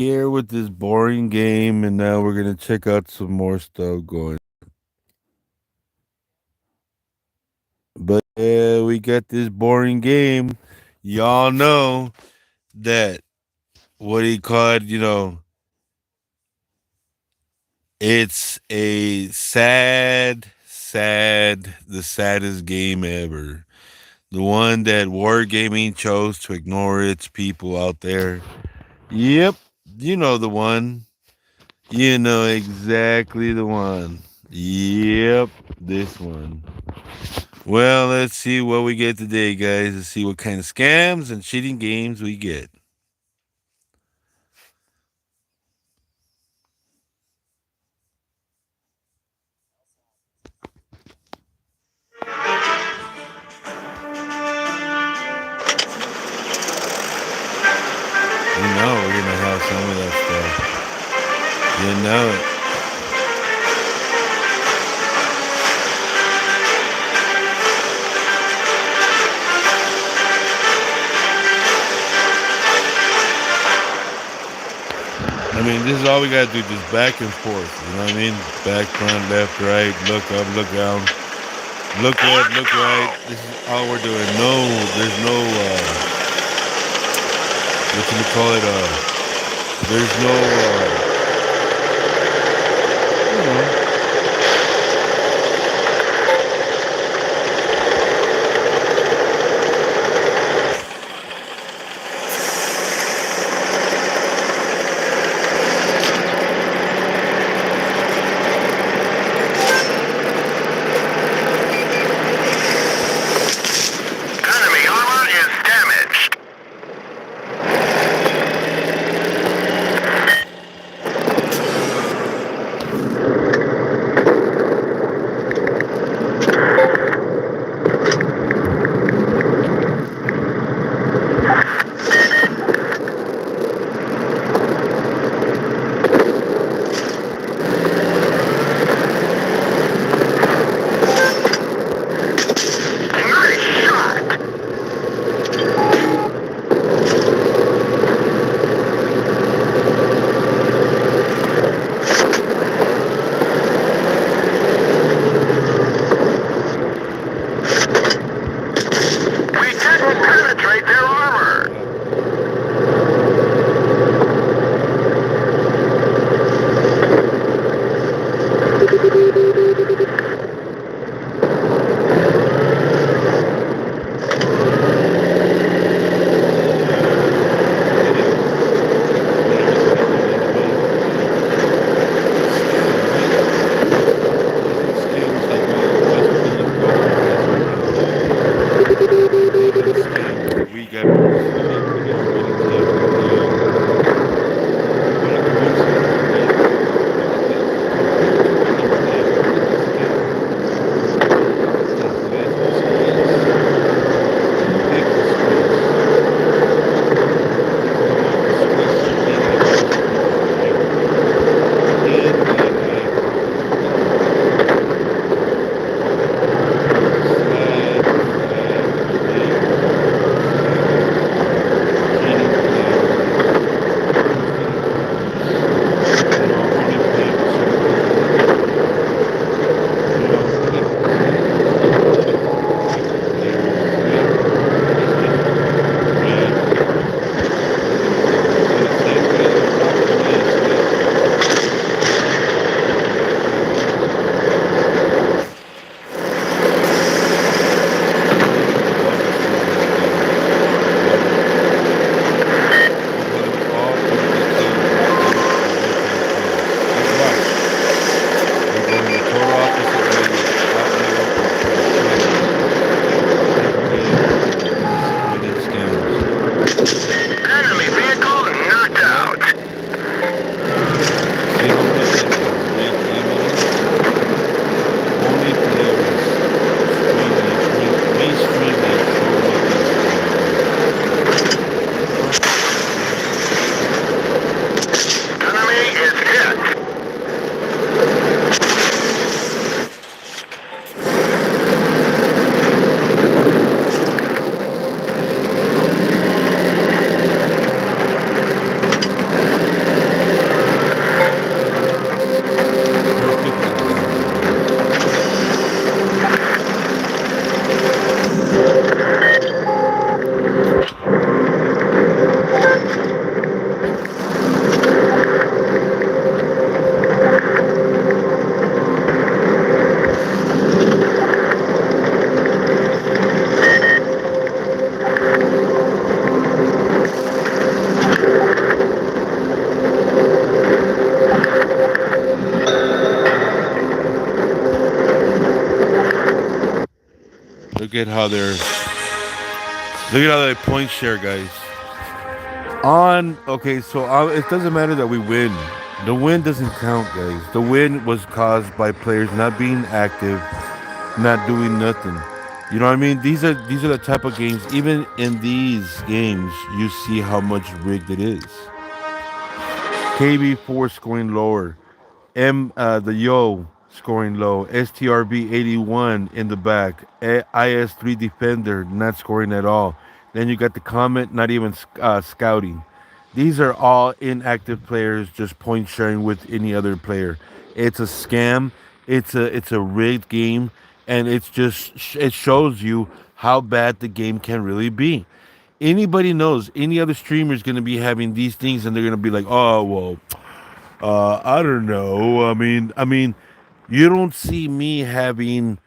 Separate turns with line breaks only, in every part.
here with this boring game, and now we're gonna check out some more stuff going. But yeah, we got this boring game. Y'all know that what he called, it's a the saddest game ever. The one that Wargaming chose to ignore its people out there. Yep, you know the one. You know exactly the one. Yep, this one. Well, let's see what we get today, guys. Let's see what kind of scams and cheating games we get. You know we're gonna have some of that stuff. You know it. I mean, this is all we gotta do, just back and forth. You know what I mean? Back, front, left, right, look up, look down, look left, look right. This is all we're doing. No, there's no what can we call it? There's no you know.
Enemy armor is damaged.
look at how they're look at how they point share, guys. On okay, so it doesn't matter that we win. The win doesn't count, guys. The win was caused by players not being active, not doing nothing. You know what I mean? These are the type of games. Even in these games, you see how much rigged it is. KB4 scoring lower. The Yo scoring low. STRB 81 in the back. IS3 defender not scoring at all. Then you got the comment not even scouting. These are all inactive players just point sharing with any other player. It's a scam. It's a rigged game, and it shows you how bad the game can really be. Anybody knows any other streamer is going to be having these things, and they're going to be like, oh well, I don't know. I mean, you don't see me having,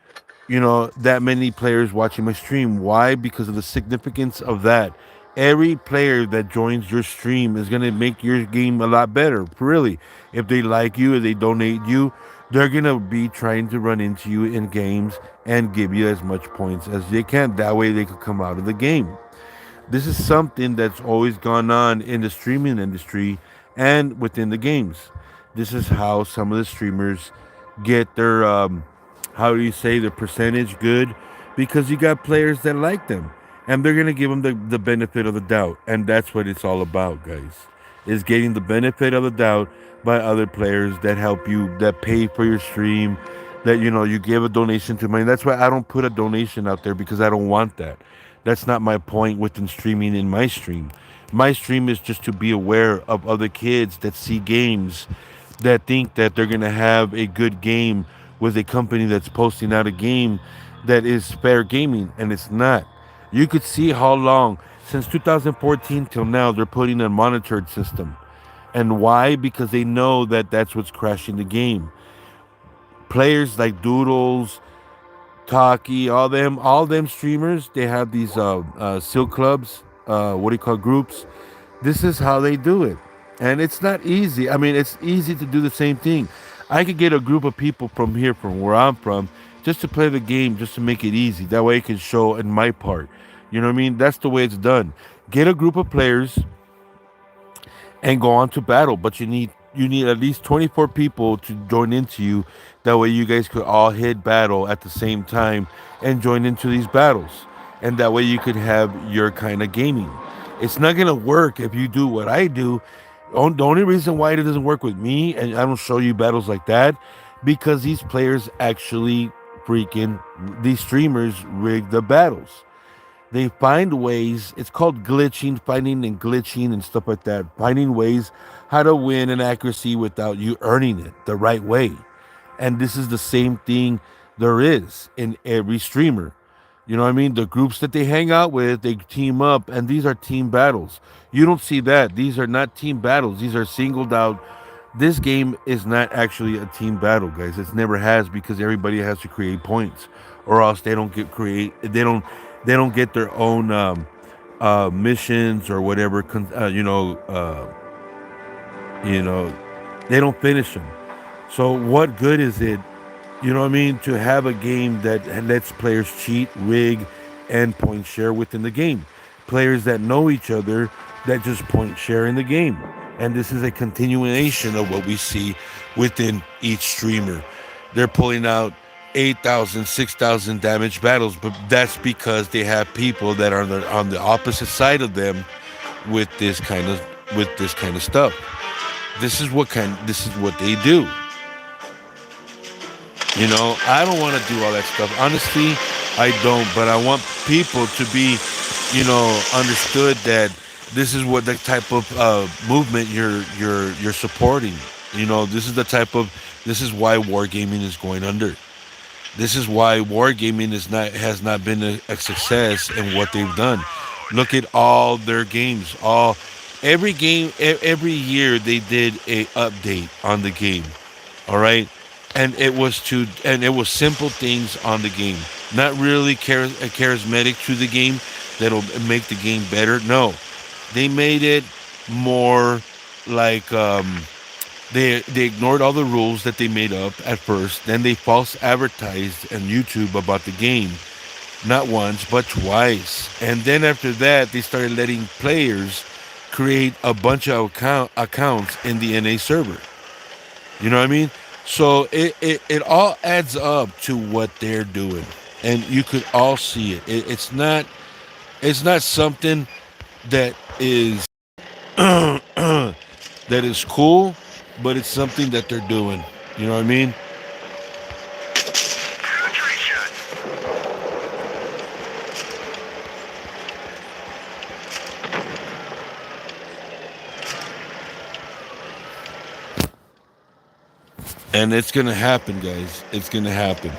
that many players watching my stream. Why? Because of the significance of that. Every player that joins your stream is gonna make your game a lot better. Really, if they like you, if they donate you, they're gonna be trying to run into you in games and give you as much points as they can. That way, they could come out of the game. This is something that's always gone on in the streaming industry and within the games. This is how some of the streamers get their, how do you say, their percentage good, because you got players that like them and they're going to give them the benefit of the doubt. And that's what it's all about, guys, is getting the benefit of the doubt by other players that help you, that pay for your stream, that, you give a donation to money. That's why I don't put a donation out there, because I don't want that. That's not my point within streaming in my stream. My stream is just to be aware of other kids that see games, that think that they're going to have a good game with a company that's posting out a game that is fair gaming, and it's not. You could see how long, since 2014 till now, they're putting a monitored system. And why? Because they know that that's what's crashing the game. Players like Doodles, Taki, all them streamers, they have these silk clubs, what do you call, groups. This is how they do it, and it's not easy. I mean, it's easy to do the same thing. I could get a group of people from here, from where I'm from, just to play the game, just to make it easy. That way, it can show in my part. You know what I mean? That's the way it's done. Get a group of players and go on to battle. But you need at least 24 people to join into you. That way you guys could all hit battle at the same time and join into these battles. And that way you could have your kind of gaming. It's not gonna work if you do what I do. The only reason why it doesn't work with me and I don't show you battles like that, because these players actually freaking, these streamers rig the battles. They find ways. It's called glitching, finding and glitching and stuff like that. Finding ways how to win an accuracy without you earning it the right way. And this is the same thing there is in every streamer. You know what I mean? The groups that they hang out with, they team up, and these are team battles. You don't see that. These are not team battles. These are singled out. This game is not actually a team battle, guys. It never has, because everybody has to create points, or else they don't get create. They don't get their own missions or whatever. You know, they don't finish them. So what good is it, what I mean, to have a game that lets players cheat, rig, and point share within the game? Players that know each other that just point share in the game. And this is a continuation of what we see within each streamer. They're pulling out 8,000, 6,000 damage battles, but that's because they have people that are on the opposite side of them with this kind of stuff. This is what they do. I don't want to do all that stuff. Honestly, I don't. But I want people to be, understood that this is what the type of movement you're supporting. This is why wargaming is going under. This is why wargaming has not been a success in what they've done. Look at all their games. Every game, every year they did a update on the game. All right, and it was simple things on the game, not really charismatic to the game that'll make the game better. No, they made it more like, they ignored all the rules that they made up at first. Then they false advertised on YouTube about the game. not once but twice. And then after that, they started letting players create a bunch of accounts in the NA server. You know what I mean? So it all adds up to what they're doing, and you could all see it's not something that is that is cool, but it's something that they're doing. You know what I mean?
Penetration.
And it's gonna happen, guys. It's gonna happen.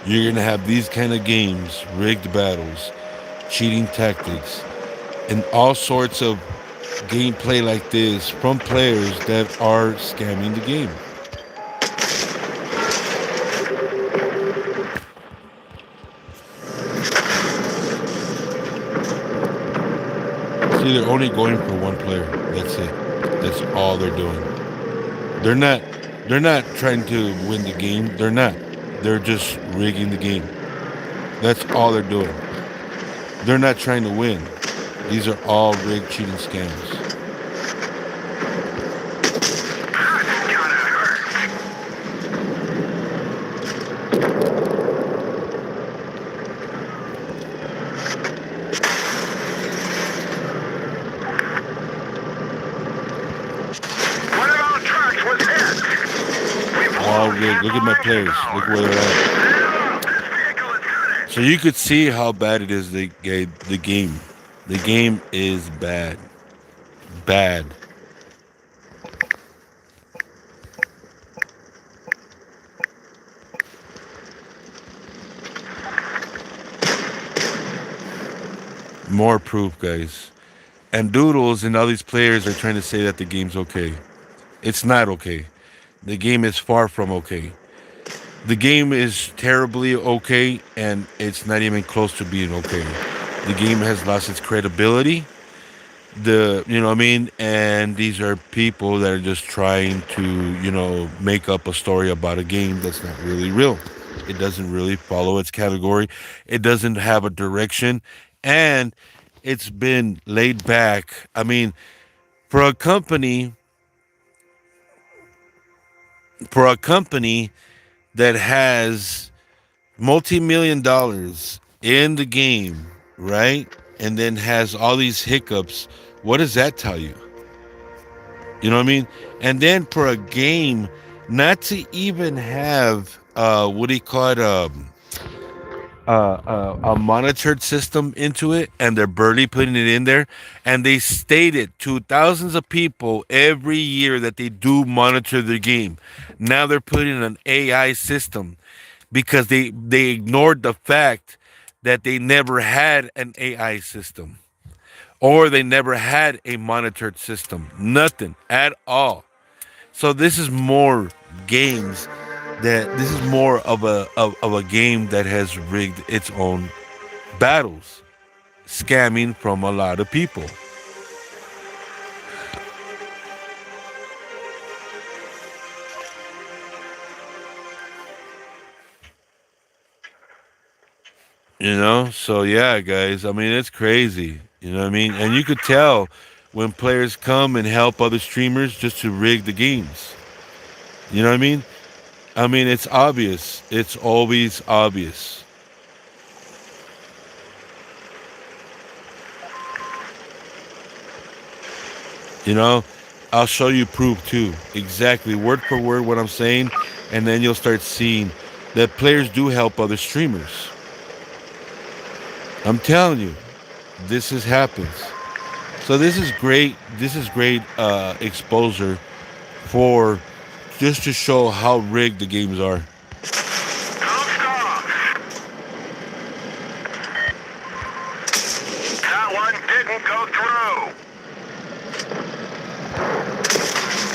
You're gonna have these kind of games, rigged battles, cheating tactics, and all sorts of gameplay like this from players that are scamming the game. See, they're only going for one player. That's it. That's all they're doing. They're not they're not trying to win the game. They're not. They're just rigging the game. That's all they're doing. They're not trying to win. These are all rigged cheating scams.
That's gonna hurt. One of our trucks was hit. We've
All
lost
rigged.
half
Look at
our
my
engine
players. Look where
power.
they're at.
This vehicle is
So
finished.
you could see how bad it is. The game. The game is bad. Bad. More proof, guys. And Doodles and all these players are trying to say that the game's okay. It's not okay. The game is far from okay. The game is terribly okay, and it's not even close to being okay. The game has lost its credibility. You know what I mean? And these are people that are just trying to, make up a story about a game that's not really real. It doesn't really follow its category. It doesn't have a direction, and it's been laid back. I mean, for a company, for a company that has multi-million dollars in the game, right? And then has all these hiccups. What does that tell you? You know what I mean? And then for a game not to even have what do you call it? A monitored system into it, and they're barely putting it in there. And they stated to thousands of people every year that they do monitor the game. Now they're putting an AI system because they ignored the fact that they never had an AI system or they never had a monitored system. Nothing at all. So this is more games this is more of a game that has rigged its own battles, scamming from a lot of people. So yeah, guys. I mean, it's crazy. You know what I mean? And you could tell when players come and help other streamers just to rig the games. You know what I mean? I mean, it's obvious. It's always obvious. You know, I'll show you proof too, exactly word for word what I'm saying, and then you'll start seeing that players do help other streamers. I'm telling you, this is happens. So this is great. This is great exposure for just to show how rigged the games are.
Don't stop. That one didn't go through.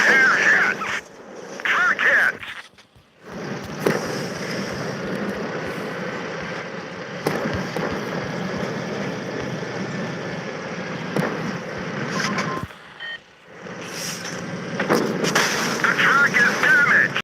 Air hits. Truck hits. The truck is damaged.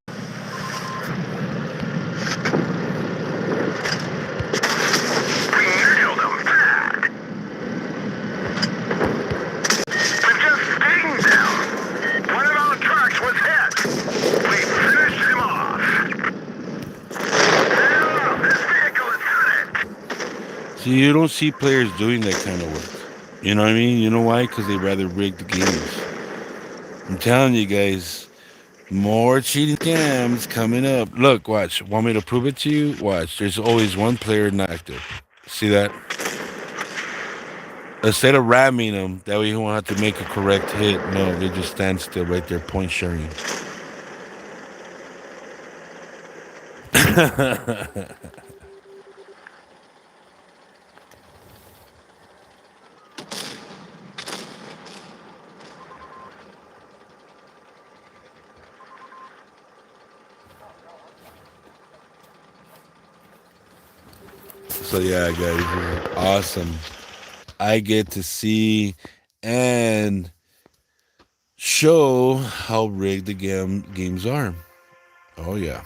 See, you don't see players doing that kind of work. You know what I mean? You know why? Because they rather rig the games. I'm telling you guys, more cheating scams coming up. Look, watch. Want me to prove it to you? Watch. There's always one player not active. See that? Instead of ramming them, that way you won't have to make a correct hit. No, they just stand still right there, point sharing. So yeah, guys, this is awesome. I get to see and show how rigged the games are. Oh yeah.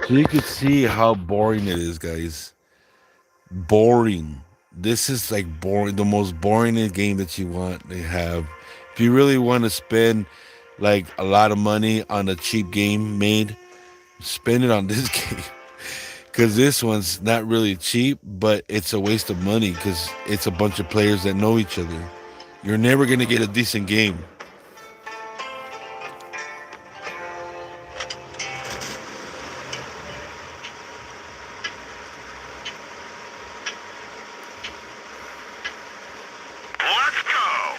So you can see how boring it is, guys. Boring. This is like boring, the most boring game that you want to have. If you really want to spend like a lot of money on a cheap game made, spend it on this game. Because this one's not really cheap, but it's a waste of money because it's a bunch of players that know each other. You're never going to get a decent game.
Let's go.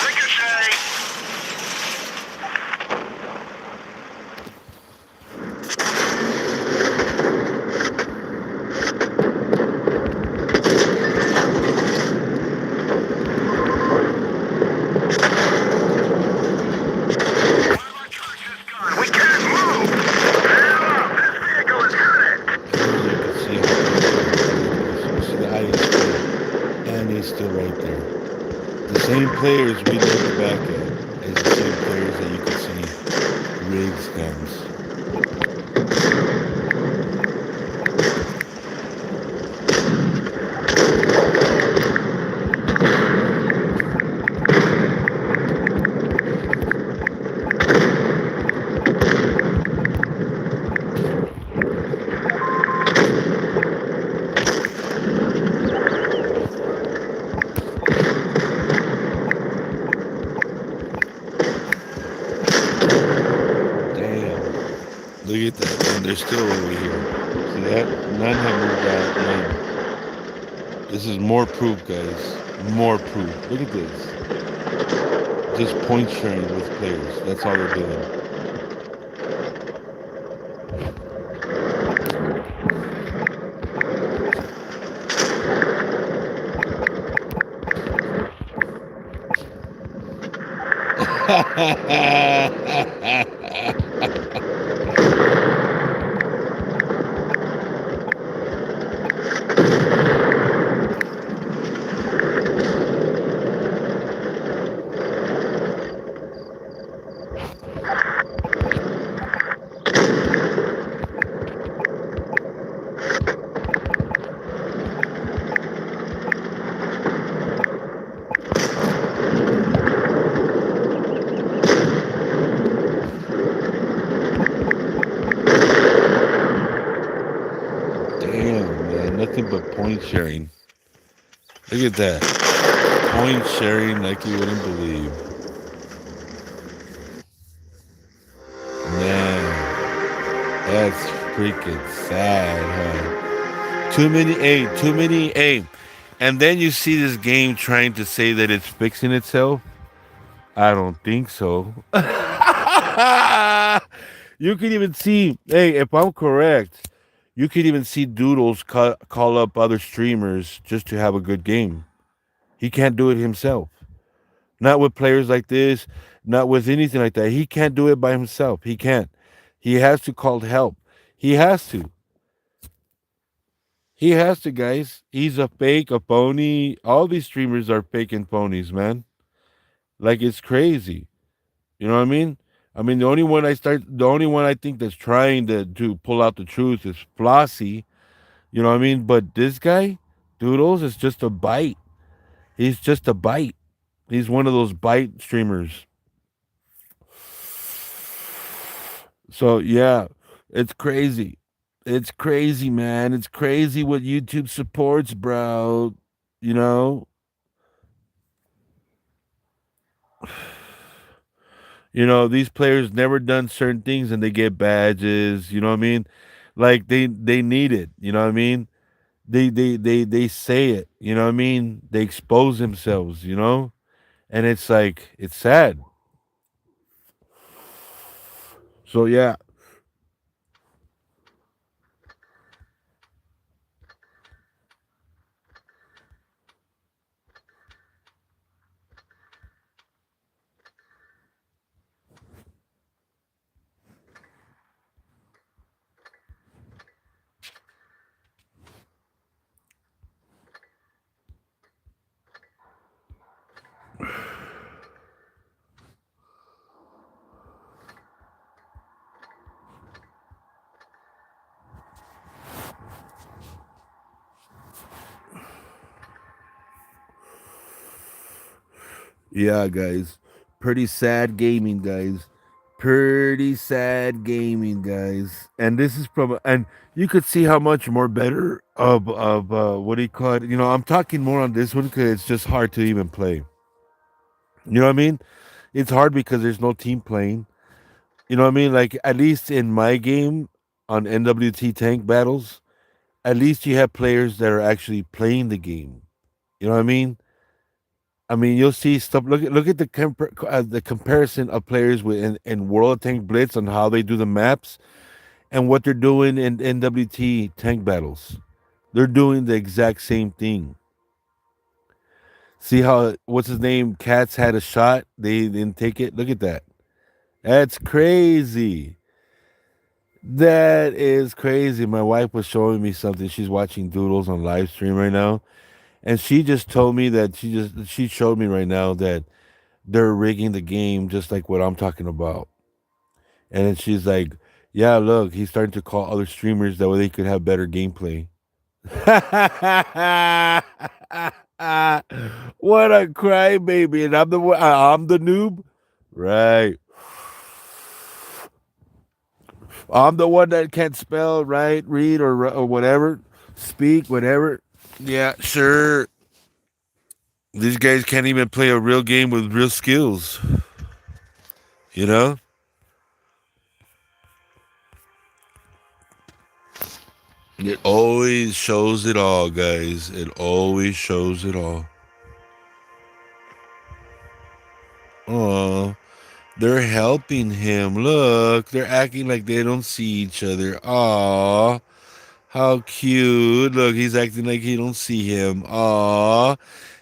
Ricochet. One of our trucks is gone. We can't move. Bail up. This vehicle is hurt.
And you can see how easy it is to rig this. You see the IS3, and he's still right there. The same players we look back at is the same players that you can see rig scams. Damn. Look at that. And they're still over here. See that? None have moved out. None. This is more proof, guys. More proof. Look at this. Just point sharing with players. That's all they're doing. Damn, man. Nothing but point sharing. Look at that. Point sharing like you wouldn't believe. Man, that's freaking sad, huh? Too many, hey, And then you see this game trying to say that it's fixing itself. I don't think so. You can even see, hey, if I'm correct, you could even see Doodles call up other streamers just to have a good game. He can't do it himself. Not with players like this, not with anything like that. He can't do it by himself. He can't. He has to call help. He has to. He has to, guys. He's a fake, a phony. All these streamers are fake and phonies, man. Like it's crazy. You know what I mean? I mean, the only one I think that's trying to pull out the truth is Flossie. You know what I mean? But this guy, Doodles, is just a bite. He's just a bite. He's one of those bite streamers. So yeah, it's crazy. It's crazy, man. It's crazy what YouTube supports, bro. You know, these players never done certain things and they get badges. You know what I mean? Like they need it. You know what I mean? They say it. You know what I mean? They expose themselves. And it's like it's sad. So yeah, yeah, guys. Pretty sad gaming, guys. Pretty sad gaming, guys. And this is from and you could see how much more better of what do you call it? I'm talking more on this one because it's just hard to even play. You know what I mean? It's hard because there's no team playing. You know what I mean? Like at least in my game on NWT tank battles, at least you have players that are actually playing the game. You know what I mean? I mean, you'll see stuff. Look at the comparison of players in World of Tank Blitz on how they do the maps and what they're doing in NWT tank battles. They're doing the exact same thing. See how what's his name? Cats had a shot. They didn't take it. Look at that. That's crazy. That is crazy. My wife was showing me something. She's watching Doodles on live stream right now, and she just told me that she showed me right now that they're rigging the game just like what I'm talking about. And then she's like, "Yeah, look, he's starting to call other streamers that way they could have better gameplay." What a crybaby! And I'm the noob, right? I'm the one that can't spell, write, read, or whatever, speak, whatever. Yeah, sure. These guys can't even play a real game with real skills. You know? It always shows it all, guys. It always shows it all. Oh, they're helping him. Look, they're acting like they don't see each other. Aw, how cute. Look, he's acting like he don't see him. Aw,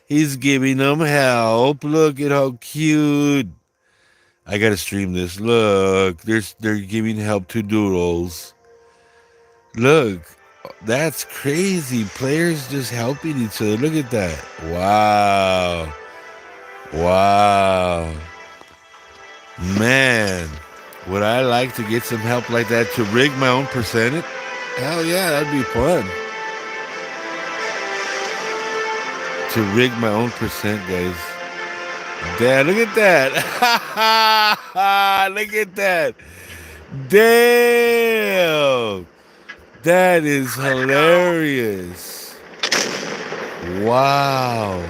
he's giving them help. Look at how cute. I gotta stream this. Look, they're giving help to Doodles. Look, that's crazy. Players just helping each other. Look at that. Wow. Wow. Man, would I like to get some help like that to rig my own percentage? Hell yeah, that'd be fun. To rig my own percent, guys. Dad, look at that. Look at that. Damn. That is hilarious. Wow.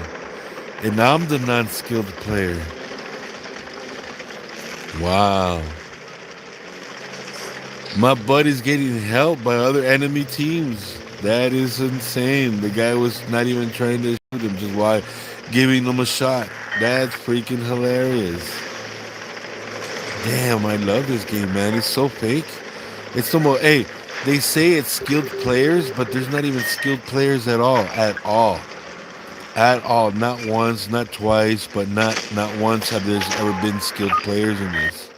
And I'm the non skilled player. Wow. My buddy's getting help by other enemy teams. That is insane. The guy was not even trying to shoot him, just why giving him a shot. That's freaking hilarious. Damn, I love this game, man. It's so fake. It's so more. Hey, they say it's skilled players, but there's not even skilled players at all. At all. At all. Not once, not twice, but not once have there's ever been skilled players in this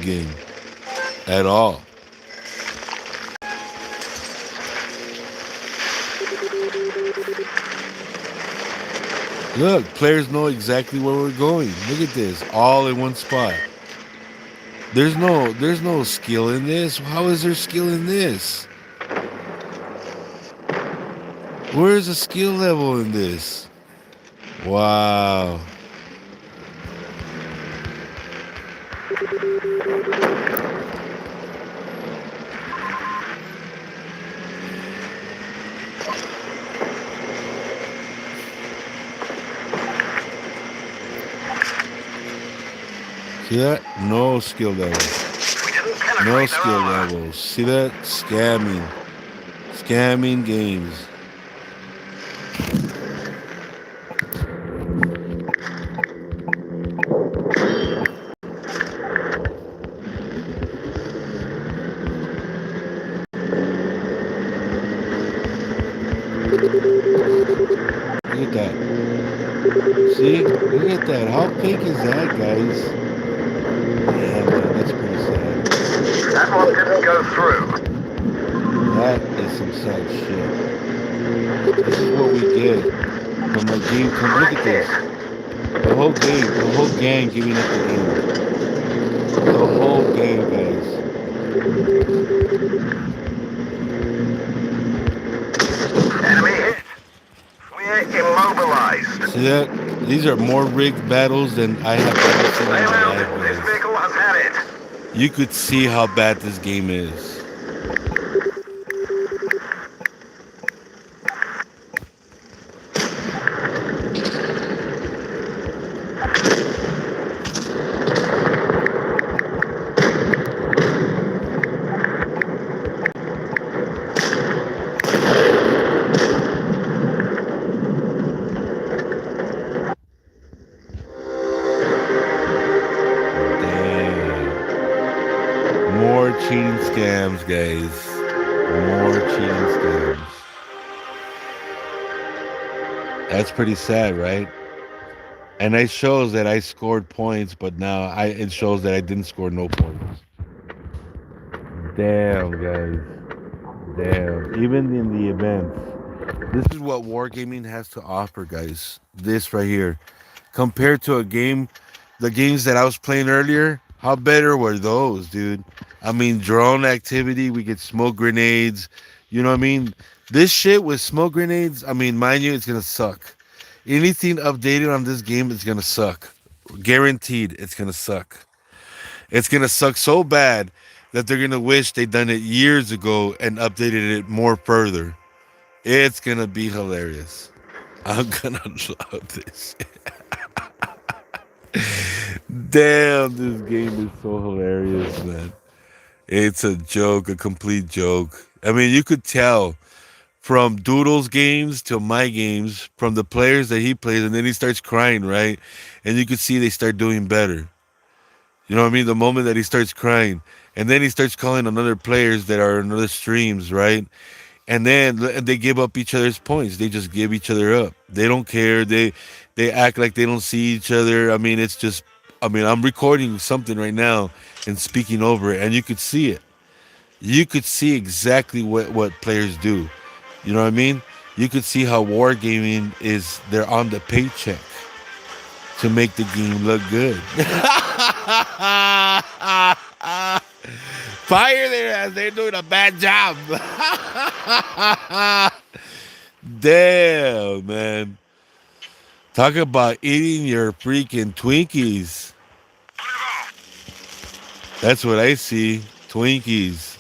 game. At all. Look, players know exactly where we're going. Look at this. All in one spot. There's no skill in this. How is there skill in this? Where's the skill level in this? Wow. See that? No skill level.
We didn't
No
penetrate their
skill
armor.
levels. See that? Scamming. Scamming games. Look at that. See? Look at that. How fake is that, guys? Damn, man, that's pretty sad.
That one didn't go through.
That is some sad shit. This is what we get from a game. Come look
Great
at
hit.
this. The whole gang giving up the game. The whole gang, guys.
Enemy hit. We're immobilized.
See that? These are more rigged battles than I have ever seen in
Bail
my
out.
life,
This
guys.
vehicle has had it.
You could see how bad this game is. Damn. More cheating scams, guys. More cheating scams. That's pretty sad, right? And it shows that I scored points, but now it shows that I didn't score no points. Damn, guys. Damn. Even in the events. This is what wargaming has to offer, guys. This right here. Compared to the games that I was playing earlier, how better were those, dude? I mean, drone activity, we get smoke grenades. You know what I mean? This shit with smoke grenades, I mean, mind you, it's gonna suck. Anything updated on this game is gonna suck. Guaranteed, it's gonna suck. It's gonna suck so bad that they're gonna wish they'd done it years ago and updated it more further. It's gonna be hilarious. I'm gonna love this. Damn, this game is so hilarious, man. It's a joke, a complete joke. I mean, you could tell from Doodle's games to my games, from the players that he plays, and then he starts crying, right? And you could see they start doing better. You know what I mean? The moment that he starts crying, and then he starts calling on other players that are in other streams, right? And then they give up each other's points. They just give each other up. They don't care. They act like they don't see each other. I mean, it's just. I mean, I'm recording something right now and speaking over it, and you could see it. You could see exactly what players do. You know what I mean? You could see how wargaming is. They're on the paycheck to make the game look good. Fire their ass. They're doing a bad job. Damn, man. Talk about eating your freaking Twinkies. That's what I see. Twinkies.